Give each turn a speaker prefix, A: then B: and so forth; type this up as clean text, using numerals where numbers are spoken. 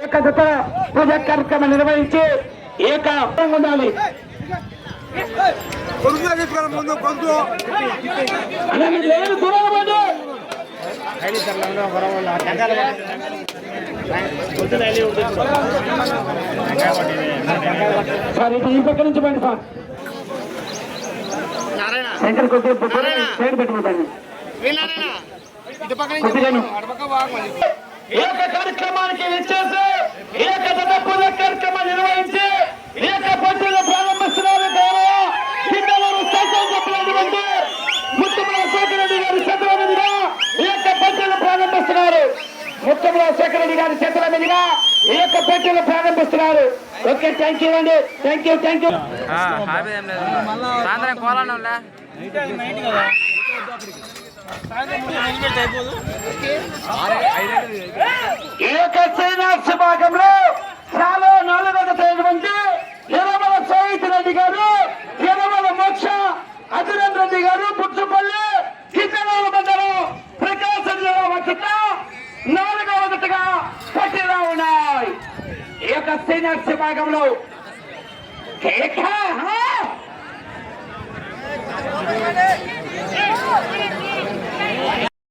A: ఏకదత పూజా కార్యక్రమం నిర్వహించి ఉండాలి. ముందు కొంచెం సార్ ఇది ఈ పక్క నుంచి పండి సార్ శంకర్ కొద్దిగా సైడ్ పెట్టుకుంటాను. ఏక కార్యక్రమానికి ఇచ్చేసి ఏకదత పూజ కార్యక్రమం నిర్వహించి ఏక పోటీలు ప్రారంభిస్తున్నారు. ముత్తముల శేఖర్ రెడ్డి గారి చేతుల మీదుగా ఏక పోటీలు ప్రారంభిస్తున్నారు. ముత్తముల శేఖర్ రెడ్డి గారి చేతుల మీదుగా ఏక పోటీలు ప్రారంభిస్తున్నారు. ఓకే, థ్యాంక్ యూ అండి. Thank you. ఏక శ్రీనివాస భాగంలో చాలా 4వ యనమల సోహిత్ రెడ్డి గారు, యనమల మోక్ష అజిరేంద్ర రెడ్డి గారు, పుట్టుపల్లి కితనాల మండలం ప్రకాశం జిల్లా వద్ద 4వ పట్టిలా ఉన్నాయి. ఏక శ్రీనివాస భాగంలో కేక